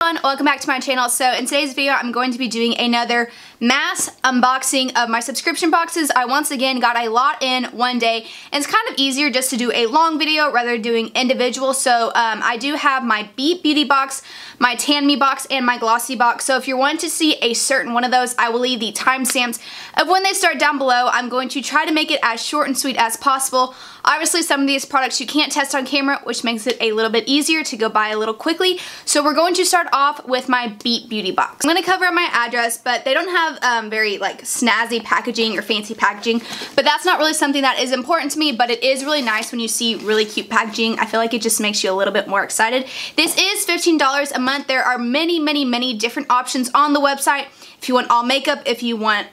Welcome back to my channel. So in today's video I'm going to be doing another mass unboxing of my subscription boxes. I once again got a lot in one day, and it's kind of easier just to do a long video rather than doing individual. So I do have my BEAUTYBOX, my TanMeBox, and my Glossybox. So if you're wanting to see a certain one of those, I will leave the timestamps of when they start down below. I'm going to try to make it as short and sweet as possible. Obviously some of these products you can't test on camera, which makes it a little bit easier to go buy a little quickly. So we're going to start off with my BEAUTYBOX. I'm going to cover up my address, but they don't have very like snazzy packaging or fancy packaging, but that's not really something that is important to me, but it is really nice when you see really cute packaging. I feel like it just makes you a little bit more excited. This is $15 a month. There are many different options on the website. If you want all makeup, if you want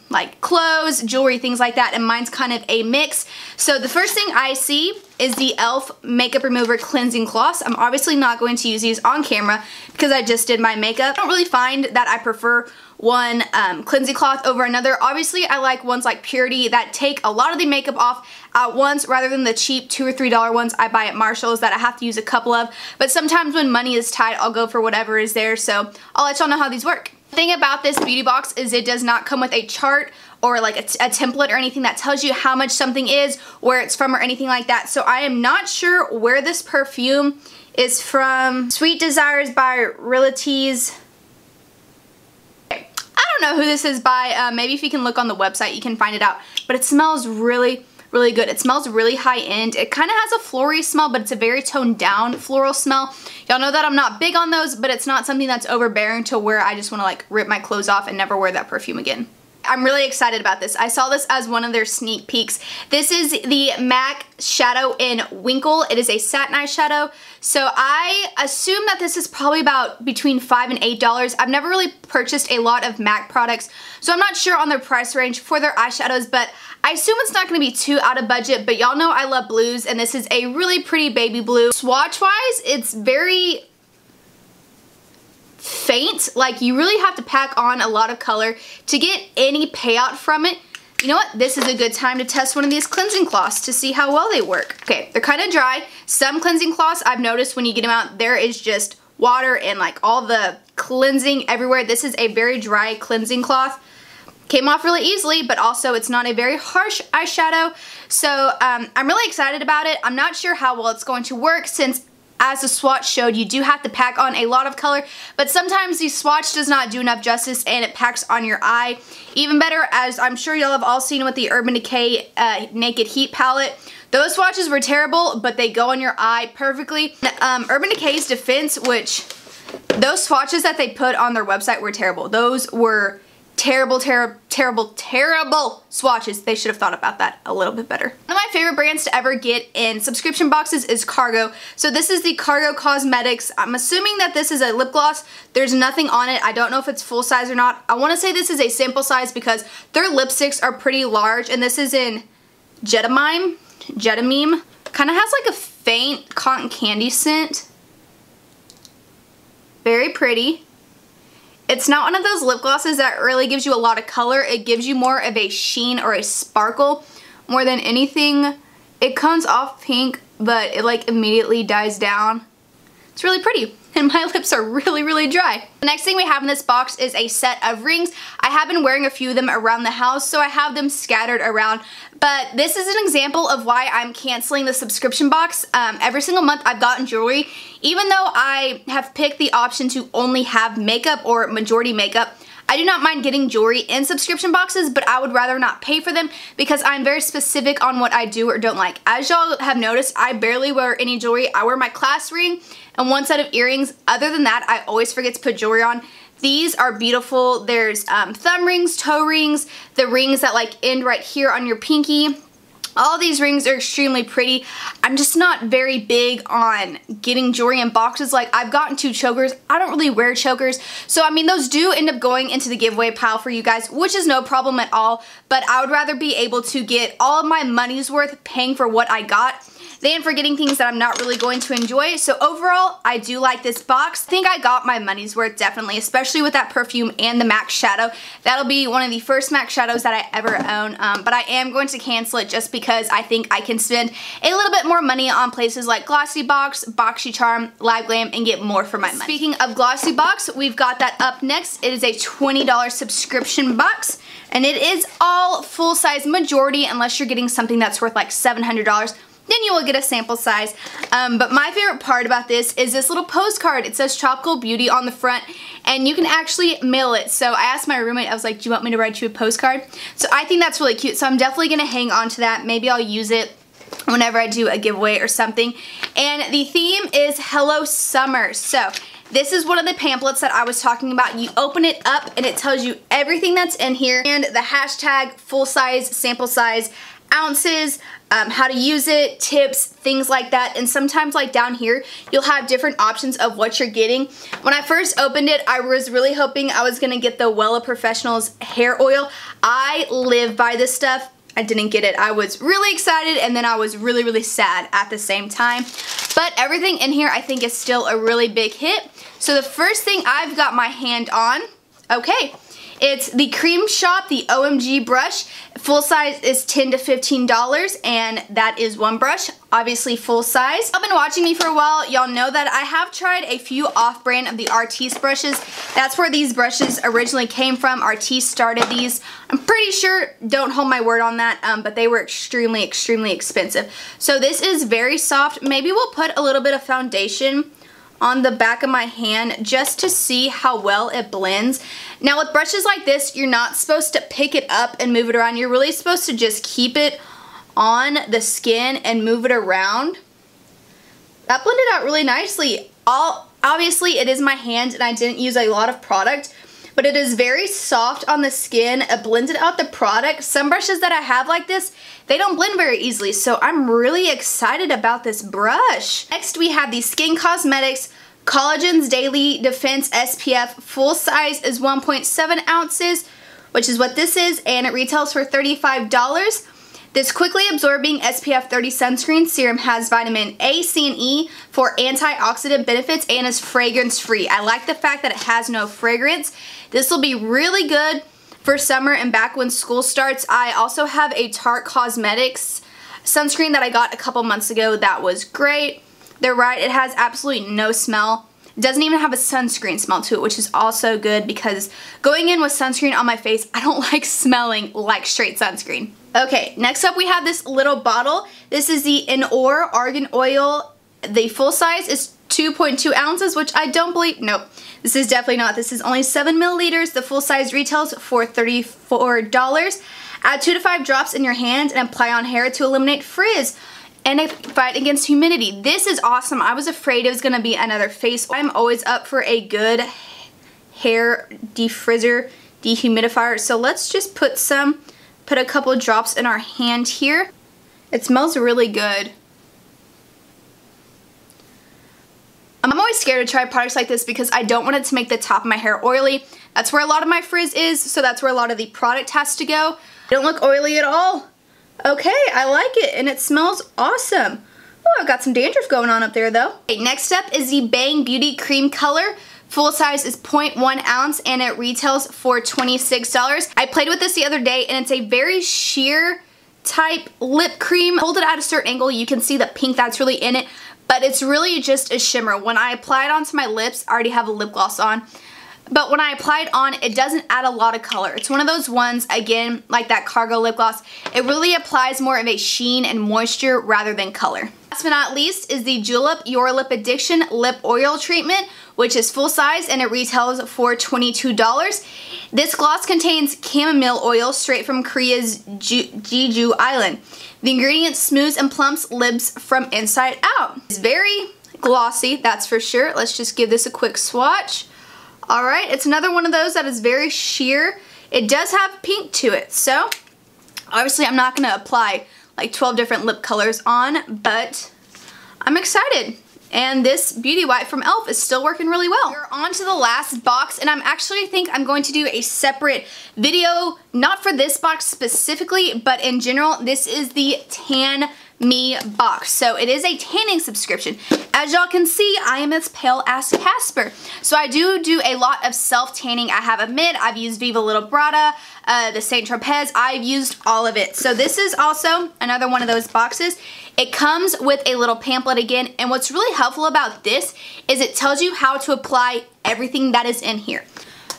like clothes, jewelry, things like that, and mine's kind of a mix. So the first thing I see is the e.l.f. Makeup Remover Cleansing Cloths. I'm obviously not going to use these on camera because I just did my makeup. I don't really find that I prefer one cleansing cloth over another. Obviously I like ones like Purity that take a lot of the makeup off at once rather than the cheap $2 or $3 ones I buy at Marshall's that I have to use a couple of. But sometimes when money is tight, I'll go for whatever is there, so I'll let y'all know how these work. The thing about this BEAUTYBOX is it does not come with a chart or like a template or anything that tells you how much something is, where it's from, or anything like that. So I am not sure where this perfume is from. Sweet Desires by Realities. I don't know who this is by. Maybe if you can look on the website you can find it out. But it smells really good. It smells really high end. It kind of has a floral smell, but it's a very toned down floral smell. Y'all know that I'm not big on those, but it's not something that's overbearing to where I just want to like rip my clothes off and never wear that perfume again. I'm really excited about this. I saw this as one of their sneak peeks. This is the MAC Shadow in Winkle. It is a satin eyeshadow. So I assume that this is probably about between $5 and $8. I've never really purchased a lot of MAC products, so I'm not sure on their price range for their eyeshadows, but I assume it's not going to be too out of budget. But y'all know I love blues, and this is a really pretty baby blue. Swatch-wise, it's very faint. Like, you really have to pack on a lot of color to get any payout from it. You know what? This is a good time to test one of these cleansing cloths to see how well they work. Okay, they're kind of dry. Some cleansing cloths, I've noticed when you get them out, there is just water and like all the cleansing everywhere. This is a very dry cleansing cloth. Came off really easily, but also it's not a very harsh eyeshadow. So I'm really excited about it. I'm not sure how well it's going to work since, as the swatch showed, you do have to pack on a lot of color, but sometimes the swatch does not do enough justice and it packs on your eye. Even better, as I'm sure y'all have all seen with the Urban Decay Naked Heat palette, those swatches were terrible, but they go on your eye perfectly. Urban Decay's defense, which those swatches that they put on their website were terrible. Those were terrible swatches. They should have thought about that a little bit better. One of my favorite brands to ever get in subscription boxes is Cargo. So this is the Cargo Cosmetics. I'm assuming that this is a lip gloss. There's nothing on it. I don't know if it's full size or not. I want to say this is a sample size because their lipsticks are pretty large, and this is in Jetamime. Kind of has like a faint cotton candy scent. Very pretty. It's not one of those lip glosses that really gives you a lot of color. It gives you more of a sheen or a sparkle more than anything. It comes off pink, but it like immediately dies down. It's really pretty, and my lips are really dry. The next thing we have in this box is a set of rings. I have been wearing a few of them around the house, so I have them scattered around. But this is an example of why I'm canceling the subscription box. Every single month I've gotten jewelry. Even though I have picked the option to only have makeup or majority makeup, I do not mind getting jewelry in subscription boxes, but I would rather not pay for them because I'm very specific on what I do or don't like. As y'all have noticed, I barely wear any jewelry. I wear my class ring and one set of earrings. Other than that, I always forget to put jewelry on. These are beautiful. There's thumb rings, toe rings, the rings that like end right here on your pinky. All these rings are extremely pretty. I'm just not very big on getting jewelry in boxes. Like, I've gotten 2 chokers. I don't really wear chokers. So, I mean, those do end up going into the giveaway pile for you guys, which is no problem at all. But I would rather be able to get all of my money's worth paying for what I got than for getting things that I'm not really going to enjoy. So overall, I do like this box. I think I got my money's worth, definitely, especially with that perfume and the MAC shadow. That'll be one of the first MAC shadows that I ever own, but I am going to cancel it just because I think I can spend a little bit more money on places like Glossybox, BoxyCharm, Live Glam, and get more for my money. Speaking of Glossybox, we've got that up next. It is a $20 subscription box, and it is all full-size majority, unless you're getting something that's worth like $700. Then you will get a sample size. But my favorite part about this is this little postcard. It says Tropical Beauty on the front, and you can actually mail it. So I asked my roommate, I was like, do you want me to write you a postcard? So I think that's really cute. So I'm definitely going to hang on to that. Maybe I'll use it whenever I do a giveaway or something. And the theme is Hello Summer. So this is one of the pamphlets that I was talking about. You open it up and it tells you everything that's in here and the hashtag, full size, sample size, ounces, how to use it, tips, things like that. And sometimes like down here, you'll have different options of what you're getting. When I first opened it, I was really hoping I was gonna get the Wella Professionals hair oil. I live by this stuff. I didn't get it. I was really excited, and then I was really, really sad at the same time. But everything in here I think is still a really big hit. So the first thing I've got my hand on, okay, it's the Cream Shop, the OMG brush. Full size is $10 to $15, and that is one brush, obviously full size. Y'all been watching me for a while. Y'all know that I have tried a few off-brand of the Artis brushes. That's where these brushes originally came from. Artis started these. I'm pretty sure, don't hold my word on that, but they were extremely, extremely expensive. So this is very soft. Maybe we'll put a little bit of foundation on the back of my hand just to see how well it blends. Now with brushes like this, you're not supposed to pick it up and move it around. You're really supposed to just keep it on the skin and move it around. That blended out really nicely. Obviously it is my hand and I didn't use a lot of product, but it is very soft on the skin. It blended out the product. Some brushes that I have like this, they don't blend very easily, so I'm really excited about this brush. Next we have the Skin Cosmetics Collagen's Daily Defense SPF. Full size is 1.7 ounces, which is what this is, and it retails for $35. This quickly absorbing SPF 30 sunscreen serum has vitamin A, C, and E for antioxidant benefits and is fragrance free. I like the fact that it has no fragrance. This will be really good for summer and back when school starts. I also have a Tarte Cosmetics sunscreen that I got a couple months ago that was great. They're right, it has absolutely no smell. It doesn't even have a sunscreen smell to it, which is also good because going in with sunscreen on my face, I don't like smelling like straight sunscreen. Okay, next up we have this little bottle. This is the Inor Argan Oil. The full size is 2.2 ounces, which I don't believe, nope, this is definitely not. This is only 7 milliliters. The full size retails for $34. Add 2 to 5 drops in your hand and apply on hair to eliminate frizz and fight against humidity. This is awesome. I was afraid it was gonna be another face oil. I'm always up for a good hair defrizzer, dehumidifier. So let's just put a couple drops in our hand here. It smells really good. I'm always scared to try products like this because I don't want it to make the top of my hair oily. That's where a lot of my frizz is, so that's where a lot of the product has to go. They don't look oily at all. Okay, I like it, and it smells awesome. Oh, I've got some dandruff going on up there though. Okay, next up is the Bang Beauty Cream Color. Full size is 0.1 ounce and it retails for $26. I played with this the other day and it's a very sheer type lip cream. Hold it at a certain angle, you can see the pink that's really in it, but it's really just a shimmer. When I apply it onto my lips, I already have a lip gloss on, but when I apply it on, it doesn't add a lot of color. It's one of those ones, again, like that Cargo lip gloss, it really applies more of a sheen and moisture rather than color. Last but not least is the Julep Your Lip Addiction Lip Oil Treatment, which is full size and it retails for $22. This gloss contains chamomile oil straight from Korea's Jeju Island. The ingredient smooths and plumps lips from inside out. It's very glossy, that's for sure. Let's just give this a quick swatch. Alright, it's another one of those that is very sheer. It does have pink to it, so obviously I'm not going to apply like 12 different lip colors on, but I'm excited. And this beauty wipe from e.l.f. is still working really well. We're on to the last box, and I think I'm going to do a separate video, not for this box specifically, but in general. This is the TanMeBox. So it is a tanning subscription. As y'all can see, I am as pale as Casper. So I do a lot of self-tanning. I have a mid, I've used Viva Librata, the Saint Tropez, I've used all of it. So this is also another one of those boxes. It comes with a little pamphlet again, and what's really helpful about this is it tells you how to apply everything that is in here.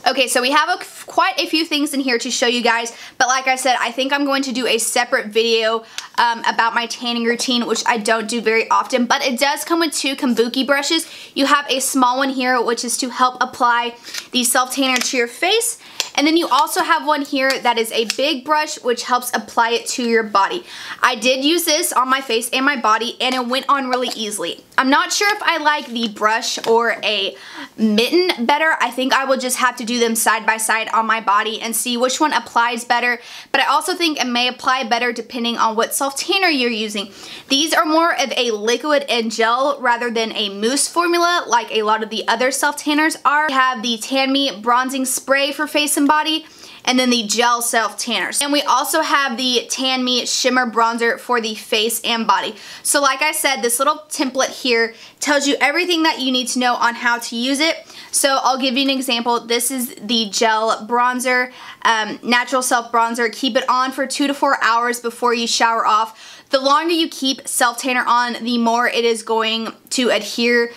Okay, so we have quite a few things in here to show you guys, but like I said, I think I'm going to do a separate video about my tanning routine, which I don't do very often, but it does come with 2 kabuki brushes. You have a small one here, which is to help apply the self-tanner to your face, and then you also have one here that is a big brush, which helps apply it to your body. I did use this on my face and my body, and it went on really easily. I'm not sure if I like the brush or a mitten better. I think I will just have to do them side by side on my body and see which one applies better, but I also think it may apply better depending on what self-tanner you're using. These are more of a liquid and gel rather than a mousse formula like a lot of the other self-tanners are. We have the TanMe bronzing spray for face and body, and then the gel self-tanners. And we also have the TanMe shimmer bronzer for the face and body. So like I said, this little template here tells you everything that you need to know on how to use it. So I'll give you an example. This is the gel bronzer, natural self bronzer. Keep it on for 2 to 4 hours before you shower off. The longer you keep self-tanner on, the more it is going to adhere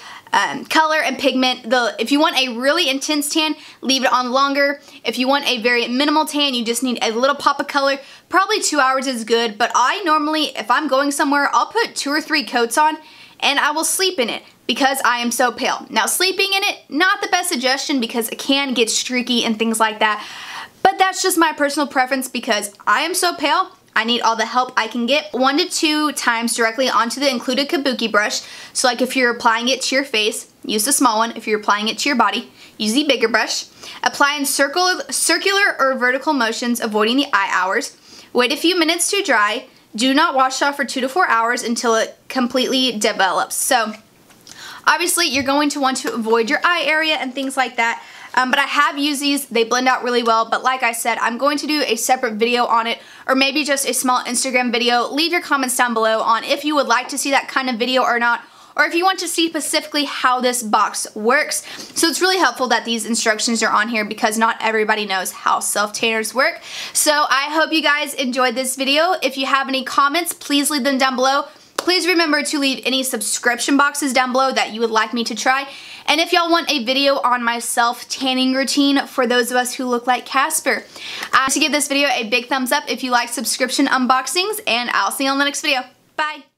color and pigment. If you want a really intense tan, leave it on longer. If you want a very minimal tan, you just need a little pop of color, probably 2 hours is good, but I normally, if I'm going somewhere, I'll put 2 or 3 coats on and I will sleep in it because I am so pale. Now sleeping in it, not the best suggestion because it can get streaky and things like that, but that's just my personal preference because I am so pale. I need all the help I can get. 1 to 2 times directly onto the included kabuki brush. So like if you're applying it to your face, use the small one. If you're applying it to your body, use the bigger brush. Apply in circular or vertical motions, avoiding the eye hours. Wait a few minutes to dry. Do not wash off for 2 to 4 hours until it completely develops. So obviously you're going to want to avoid your eye area and things like that. But I have used these, they blend out really well, but like I said, I'm going to do a separate video on it, or maybe just a small Instagram video. Leave your comments down below on if you would like to see that kind of video or not, or if you want to see specifically how this box works. So it's really helpful that these instructions are on here because not everybody knows how self-tanners work. So I hope you guys enjoyed this video. If you have any comments, please leave them down below. Please remember to leave any subscription boxes down below that you would like me to try. And if y'all want a video on my self-tanning routine for those of us who look like Casper, to give this video a big thumbs up if you like subscription unboxings, and I'll see you on the next video. Bye!